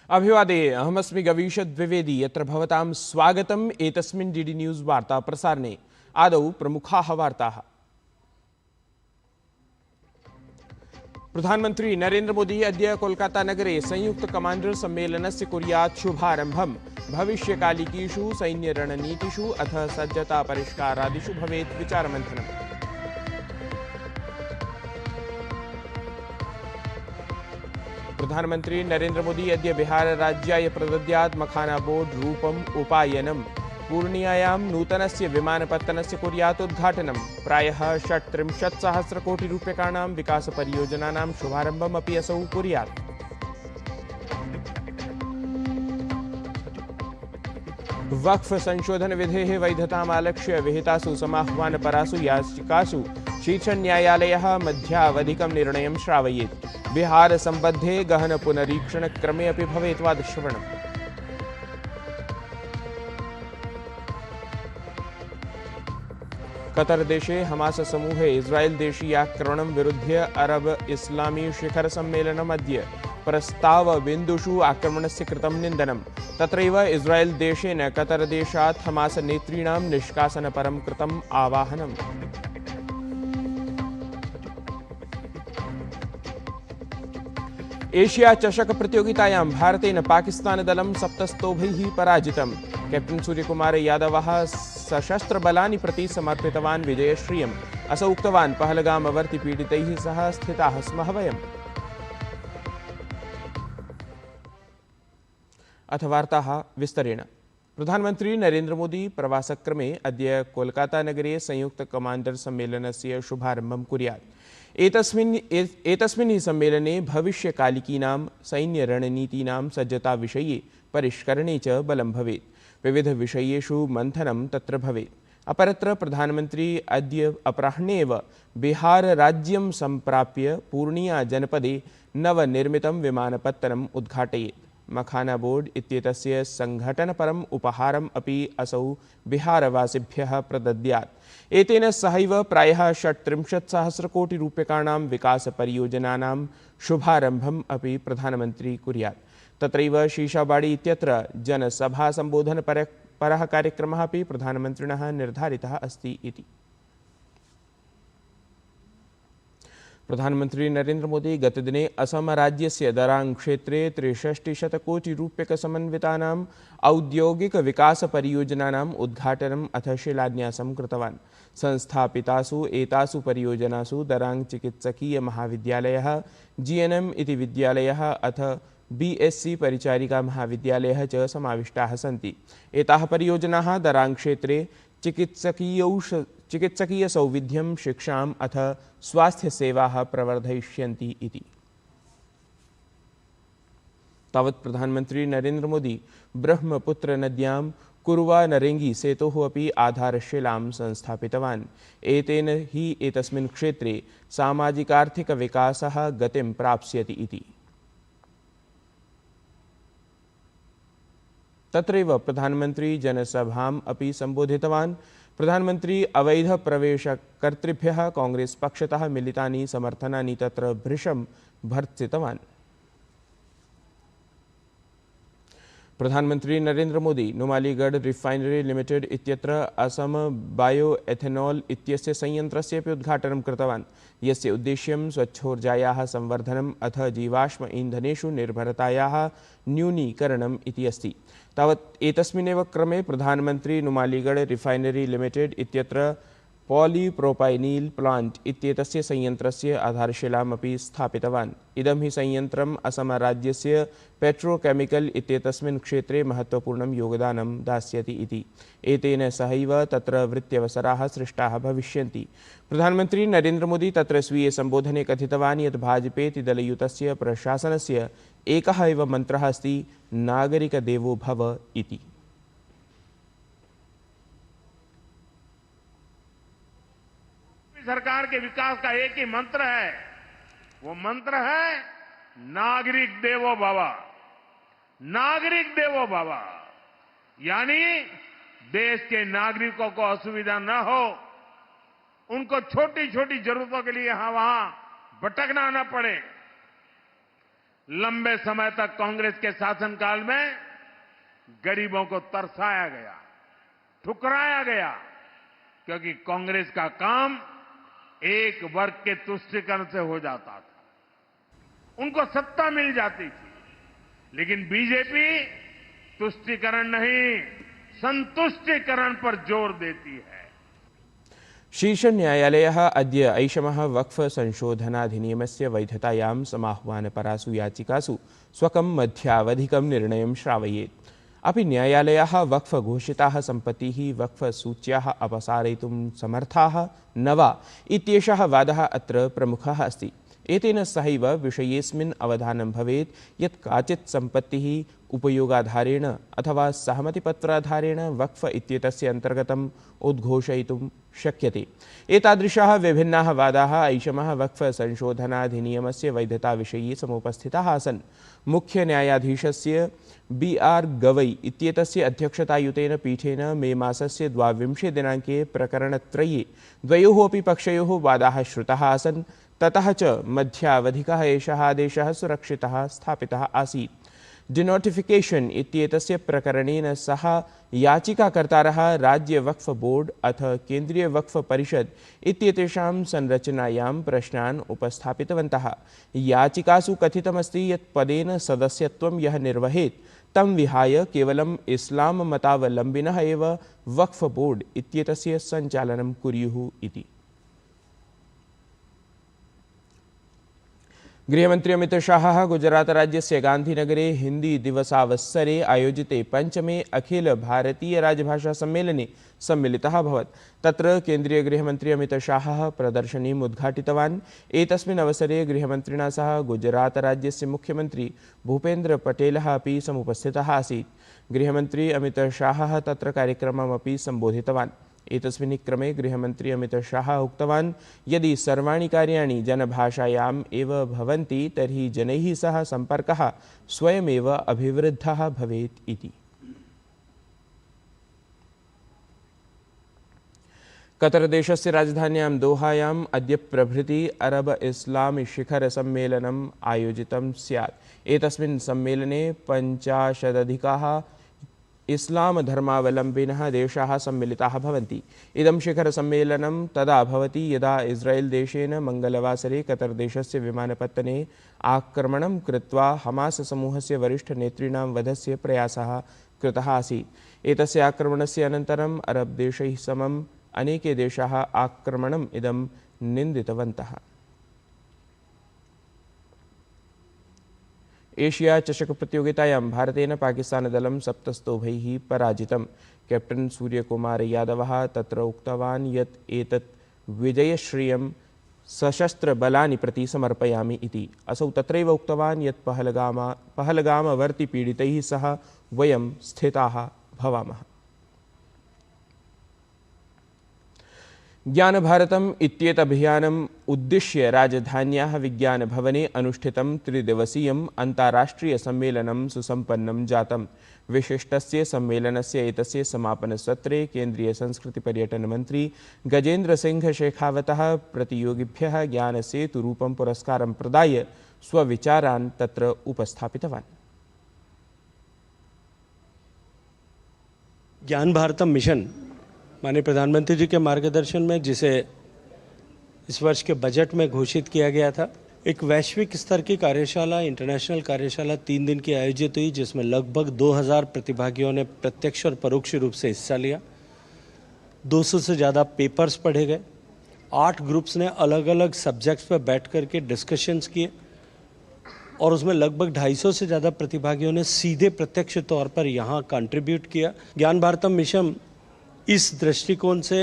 अभिवादे अहमस्मि गवीश द्विवेदी यत्र भवतां स्वागतम् एतस्मिन् डीडी न्यूज़ वार्ता प्रसारणे। आदौ प्रमुखाः वार्ताः। प्रधानमन्त्री नरेन्द्र मोदी अद्य कोलकाता नगरे संयुक्त कमाण्डर सम्मेलनस्य कुर्यात् शुभारम्भम्। भविष्यकालिकीषु सैन्यरणनीतिषु अथ सज्जता परिष्कारादिषु भवेत् विचारमन्थनम्। प्रधानमंत्री नरेन्द्र मोदी अद्य बिहार राज्याय प्रदद्यात् मखाना बोर्ड रूपम् उपायनम्। पूर्णियायां नूतनस्य विमानपत्तनस्य कुर्यात् उद्घाटनम्। प्रायः 37,000 कोटिरूप्यकाणां विकासपरियोजनानां शुभारम्भम् अपि असौ कुर्यात्। वक्फ संशोधन विधेः वैधताम् आलक्ष्य विहितासु समाह्वानपरासु याचिकासु शीर्षन्यायालयः मध्यावधिकं निर्णयं श्रावयेत्। बिहार संबद्धे गहन पुनरीक्षण क्रमे अपि भवेत् वादश्रवणम्। कतर देशे हमास समूहे इस्राएल देशीयाक्रमणं विरुध्य अरब इस्लामी शिखर सम्मेलनम् अद्य। प्रस्ताव बिन्दुषु आक्रमणस्य कृतं निन्दनं। तत्रैव इस्राएल देशेन कतर देशात् हमास नेतॄणां निष्कासनपरं कृतम् आवाहनम्। एशिया चषक प्रतियोगितायां भारतेन पाकिस्तान दलं 7 स्तोभैः पराजितम्। कैप्टन सूर्यकुमार यादवः सशस्त्रबलानि प्रति समर्पितवान् विजयश्रियम्। असौ उक्तवान् पहलगामवर्ति पीडितैः सह स्थिताः स्मः वयम्। अथ वार्ताः विस्तरेण। प्रधानमंत्री नरेन्द्र मोदी प्रवासक्रमे अद्य कोलकाता नगरे संयुक्त कमाण्डर सम्मेलनस्य शुभारम्भं कुर्यात्। एतस्मिन् हि सम्मेलने भविष्यकालिकीनां सैन्यरणनीतीनां सज्जताविषये परिष्करणे च बलं भवेत्। विविधविषयेषु मन्थनं तत्र भवेत्। अपरत्र प्रधानमंत्री अद्य अपराह्णे एव बिहारराज्यं सम्प्राप्य पूर्णिया जनपदे नवनिर्मितं विमानपत्तनम् उद्घाटयेत्। मखाना बोर्ड इत्येतस्य संघटनपरम् उपहारम् अपि असौ बिहारवासिभ्यः प्रदद्यात्। एतेन सहैव प्रायः 37,000 कोटिरूप्यकाणां विकासपरियोजनानां शुभारम्भम् अपि प्रधानमन्त्री कुर्यात्। तत्रैव शीशाबाड़ी इत्यत्र जनसभासम्बोधनपरः कार्यक्रमः अपि प्रधानमन्त्रिणः निर्धारितः अस्ति इति। प्रधानमंत्री नरेन्द्र मोदी गतदिने असम राज्यस्य दरांग क्षेत्रे 63 कोटिरूप्यकसमन्वितानाम् औद्योगिकविकासपरियोजनानाम् उद्घाटनम् अथ शिलान्यासं कृतवान्। संस्थापितासु एतासु परियोजनासु दरांग चिकित्सकीयमहाविद्यालयः, जीएनएम इति विद्यालयः अथ बीएससी परिचारिका महाविद्यालयः च समाविष्टाः सन्ति। एताः परियोजनाः दरांग क्षेत्रे चिकित्सकीयसौविध्यं, शिक्षाम् अथ स्वास्थ्यसेवाः प्रवर्धयिष्यन्ति इति। तावत् प्रधानमंत्री नरेन्द्र मोदी ब्रह्मपुत्र नद्यां कुरुवा नरेंगी सेतोः अपि आधारशिलां संस्थापितवान्। एतेन हि एतस्मिन् क्षेत्रे सामाजिकार्थिकविकासः गतिं प्राप्स्यति इति। तत्रैव प्रधानमंत्री जनसभाम् अपि सम्बोधितवान्। प्रधानमंत्री अवैध प्रवेशकर्तृभ्यः कांग्रेस पक्षतः मिलितानि समर्थनानि तत्र भृशं भर्त्सितवान्। प्रधानमंत्री नरेन्द्र मोदी नुमालीगढ़ रिफाइनरी लिमिटेड इत्यत्र असम बायो एथेनॉल इत्यस्य संयंत्रस्यपि उद्घाटनं कृतवान्, यस्य उद्देश्यं स्वच्छोर्जायाः संवर्धनम् अथ जीवाश्म ईन्धनेषु निर्भरतायाः न्यूनीकरणम् इति अस्ति। तावत् एतस्मिन्नेव क्रमे प्रधानमंत्री नुमालीगढ़ रिफाइनरी लिमिटेड इत्यत्र पॉलीप्रोपाइनील प्लांट इत्येतस्य संयंत्रस्य आधारशिलामपि स्थापितवान्। इदं हि संयंत्रम् असमराज्यस्य पेट्रोकेमिकल इत्येतस्मिन् क्षेत्रे महत्त्वपूर्णं योगदानं दास्यति इति। एतेन सहैव तत्र वृत्त्यवसराः सृष्टाः भविष्यन्ति। प्रधानमंत्री नरेन्द्र मोदी तत्र स्वीये सम्बोधने कथितवान् यत् भाजपेति दलयुतस्य प्रशासनस्य एकः एव मन्त्रः अस्ति, नागरिकदेवो भव इति। सरकार के विकास का एक ही मंत्र है, वो मंत्र है नागरिक देवो भव। नागरिक देवो भव यानी देश के नागरिकों को असुविधा न हो, उनको छोटी छोटी जरूरतों के लिए यहां वहां भटकना न पड़े। लंबे समय तक कांग्रेस के शासनकाल में गरीबों को तरसाया गया, ठुकराया गया, क्योंकि कांग्रेस का काम एक वर्ग के तुष्टीकरण से हो जाता था, उनको सत्ता मिल जाती थी। लेकिन बीजेपी तुष्टीकरण नहीं, संतुष्टीकरण पर जोर देती है। शीर्षन्यायालयः अद्य ऐषमः वक्फ संशोधनाधिनियमस्य वैधतायां समाह्वानपरासु याचिकासु स्वकं मध्यावधिकं निर्णयं श्रावयेत्। अपि न्यायालयः वक्फ घोषिताः सम्पत्तिः वक्फ सूच्याः अपसारयितुं समर्थाः न वा इत्येषः वादः अत्र प्रमुखः अस्ति। एतेन सहैव विषयेऽस्मिन् अवधानं भवेत् यत् काचित् सम्पत्तिः उपयोगाधारेण अथवा सहमतिपत्राधारेण वक्फ इत्येतस्य अन्तर्गतम् उद्घोषयितुं शक्यते। एतादृशाः विभिन्नाः वादाः ऐषमः वक्फ संशोधनाधिनियमस्य वैधताविषये समुपस्थिताः आसन्। मुख्यन्यायाधीशस्य BR गवई इत्येतस्य अध्यक्षतायुतेन पीठेन मे मासस्य 22 दिनाङ्के प्रकरणत्रये द्वयोः अपि पक्षयोः वादाः श्रुताः आसन्। ततः च मध्यावधिकः एषः आदेशः सुरक्षितः स्थापितः आसीत्। डिनोटिफिकेशन इत्येतस्य प्रकरणेन सह याचिकाकर्तारः राज्य वक्फ बोर्ड अथ केन्द्रीय वक्फ परिषद इत्येतेषां संरचनायां प्रश्नान् उपस्थापितवन्तः। याचिकासु कथितमस्ति यत् पदेन सदस्यत्वं यः निर्वहेत् तं विहाय केवलम् इस्लाम मतावलम्बिनः एव वक्फ बोर्ड इत्येतस्य सञ्चालनं कुर्युः इति। गृहमन्त्री अमित शाहः गुजरात राज्यस्य गान्धीनगरे हिंदी दिवसावसरे आयोजिते पंचमे अखिल भारतीय राजभाषा सम्मेलने सम्मिलितः अभवत्। तत्र केन्द्रीय गृहमन्त्री अमित शाहः प्रदर्शनीम् उद्घाटितवान्। एतस्मिन् अवसरे गृहमन्त्रिणा सह गुजरात राज्यस्य मुख्यमन्त्री भूपेन्द्र पटेलः अपि समुपस्थितः आसीत्। गृहमन्त्री अमित शाहः तत्र कार्यक्रममपि सम्बोधितवान्। एतस्मिन् क्रमे गृहमन्त्री अमित शाह उक्तवान् यदि सर्वाणि कार्याणि जनभाषायाम् एव भवन्ति तर्हि जनैः सह सम्पर्कः स्वयमेव अभिवृद्धः भवेत् इति। कतरदेशस्य राजधान्यां दोहायाम् अद्य प्रभृति अरब इस्लामी शिखर सम्मेलनम् आयोजितं स्यात्। एतस्मिन् सम्मेलने 50 इस्लाम धर्मावलम्बिनः देशाः सम्मिलिताः भवन्ति। इदं शिखर सम्मेलनं तदा भवति यदा इस्राएल देशेन मंगलवासरे कतर देशस्य विमानपत्तने आक्रमणं कृत्वा हमास समूहस्य वरिष्ठनेतॄणां वधस्य प्रयासः कृतः आसीत्। एतस्य आक्रमणस्य अनन्तरम् अरब देशैः समम् अनेके देशाः आक्रमणम् इदं निन्दितवन्तः। एशिया चषक प्रतियोगितायां भारतेन पाकिस्तानदलं 7 स्तोभैः पराजितम्। कैप्टन सूर्यकुमार यादवः तत्र उक्तवान् यत् एतत् विजयश्रियं सशस्त्रबलानि प्रति समर्पयामि इति। असौ तत्रैव उक्तवान् यत् पहलगामवर्ति पीडितैः सह वयं स्थिताः भवामः। ज्ञान भारतम् इत्येतभियानम् उद्दिश्य राजधान्याः विज्ञानभवने अनुष्ठितं 3-दिवसीयम् अन्ताराष्ट्रियसम्मेलनं सुसम्पन्नं जातम्। विशिष्टस्य सम्मेलनस्य एतस्य समापनसत्रे केन्द्रीय संस्कृतिपर्यटनमन्त्री गजेन्द्र सिंह शेखावतः प्रतियोगिभ्यः ज्ञानसेतुरूपं पुरस्कारं प्रदाय स्वविचारान् तत्र उपस्थापितवान्। ज्ञान भारतम मिशन माननीय प्रधानमंत्री जी के मार्गदर्शन में, जिसे इस वर्ष के बजट में घोषित किया गया था, एक वैश्विक स्तर की कार्यशाला, इंटरनेशनल कार्यशाला 3 दिन की आयोजित हुई, जिसमें लगभग 2000 प्रतिभागियों ने प्रत्यक्ष और परोक्ष रूप से हिस्सा लिया। 200 से ज़्यादा पेपर्स पढ़े गए। 8 ग्रुप्स ने अलग अलग सब्जेक्ट्स पर बैठ करके डिस्कशंस किए और उसमें लगभग 250 से ज़्यादा प्रतिभागियों ने सीधे प्रत्यक्ष तौर पर यहाँ कंट्रीब्यूट किया। ज्ञान भारतम मिशन इस दृष्टिकोण से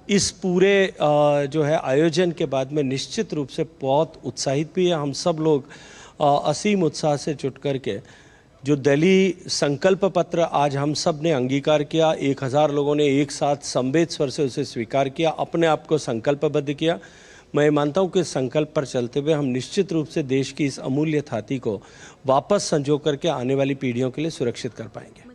इस पूरे जो है आयोजन के बाद में निश्चित रूप से बहुत उत्साहित भी है। हम सब लोग असीम उत्साह से जुट करके जो दिल्ली संकल्प पत्र आज हम सब ने अंगीकार किया, 1000 लोगों ने एक साथ संवेद स्वर से उसे स्वीकार किया, अपने आप को संकल्पबद्ध किया। मैं मानता हूँ कि इस संकल्प पर चलते हुए हम निश्चित रूप से देश की इस अमूल्य थाती को वापस संजो करके आने वाली पीढ़ियों के लिए सुरक्षित कर पाएंगे।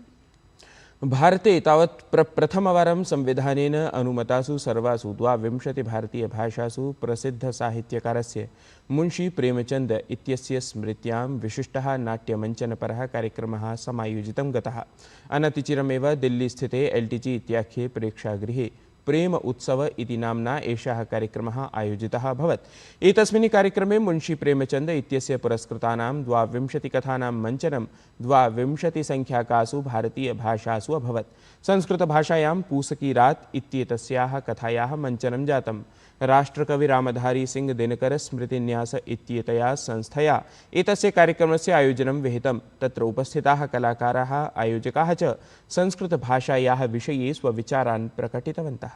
भारते तावत् प्रथमवारं संविधानेन अनुमतासु सर्वासु 22 भारतीयभाषासु प्रसिद्धसाहित्यकारस्य मुंशी प्रेमचंद इत्यस्य स्मृत्यां विशिष्टः नाट्यमञ्चनपरः कार्यक्रमः समायोजितं गतः। अनतिचिरमेव दिल्लीस्थिते LTG इत्याख्ये प्रेक्षागृहे प्रेम उत्सव इति नाम्ना एषः कार्यक्रमः आयोजितः अभवत्। एतस्मिन् कार्यक्रमे मुंशी प्रेमचंद इत्यस्य पुरस्कृतानां 22 कथानां मञ्चनं 22 संख्याकासु भारतीयभाषासु अभवत्। संस्कृतभाषायां पूस की रात इत्येतस्याः कथायाः मञ्चनं जातम्। राष्ट्रकवि रामधारी सिंह दिनकर स्मृतिन्यास इत्येतया संस्थया एतस्य कार्यक्रमस्य आयोजनं विहितं। तत्र उपस्थिताः कलाकाराः आयोजकाः च संस्कृतभाषायाः विषये स्वविचारान् प्रकटितवन्तः।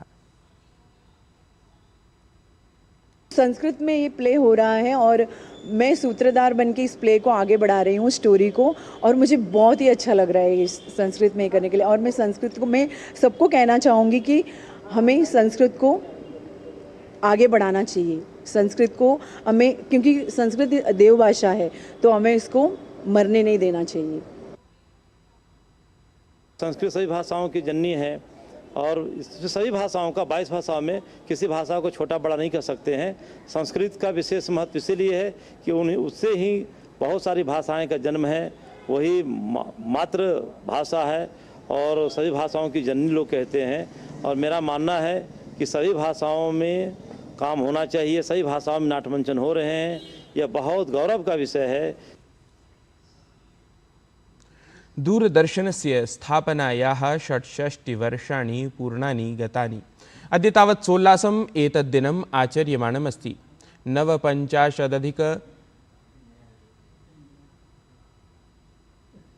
संस्कृत में ये प्ले हो रहा है और मैं सूत्रधार बन के इस प्ले को आगे बढ़ा रही हूँ, स्टोरी को, और मुझे बहुत ही अच्छा लग रहा है इस संस्कृत में करने के लिए। और मैं संस्कृत को मैं सबको कहना चाहूँगी कि हमें संस्कृत को आगे बढ़ाना चाहिए। संस्कृत को हमें, क्योंकि संस्कृत देव भाषा है, तो हमें इसको मरने नहीं देना चाहिए। संस्कृत सभी भाषाओं की जननी है और सभी भाषाओं का 22 भाषाओं में किसी भाषा को छोटा बड़ा नहीं कर सकते हैं। संस्कृत का विशेष महत्व इसीलिए है कि उन्हें उससे ही बहुत सारी भाषाएं का जन्म है। वही मातृ भाषा है और सभी भाषाओं की जननी लोग कहते हैं। और मेरा मानना है कि सभी भाषाओं में काम होना चाहिए। सभी भाषाओं में नाट्यमंचन हो रहे हैं, यह बहुत गौरव का विषय है। दूरदर्शनस्य स्थापनायाः 66 वर्षाणि पूर्णानि गतानि। अद्य तावत् 16 एतद्दिनम् आचर्यमाणमस्ति।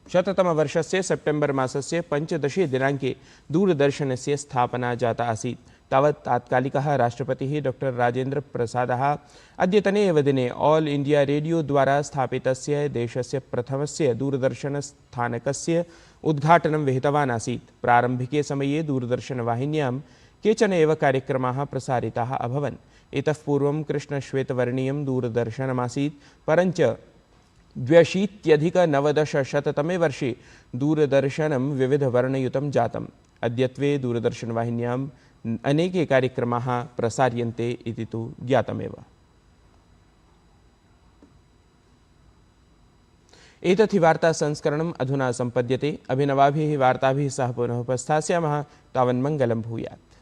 1950 सेप्टेम्बर् मासस्य 15 दिनाङ्के दूरदर्शनस्य स्थापना जाता आसीत्। तावत् तात्कालिकः राष्ट्रपतिः डॉक्टर राजेन्द्र प्रसादः अद्यतने एव दिने ऑल इंडिया रेडियो द्वारा स्थापितस्य देशस्य प्रथमस्य दूरदर्शनस्थानकस्य उद्घाटनं विहितवान् आसीत्। प्रारम्भिके समये दूरदर्शनवाहिन्यां केचन एव कार्यक्रमाः प्रसारिताः अभवन्। इतः पूर्वं कृष्णश्वेतवर्णीयं दूरदर्शनमासीत्, परञ्च 82-1900 वर्षे दूरदर्शनं विविधवर्णयुतं जातम्। अद्यत्वे दूरदर्शनवाहिन्यां अनेके कार्यक्रमाः प्रसार्यन्ते इति तु ज्ञातमेव। एतत् हि वार्ता संस्करणम् अधुना सम्पद्यते। अभिनवाभिः वार्ताभिः सह पुनः उपस्थास्यामः। तावन्मङ्गलं भूयात्।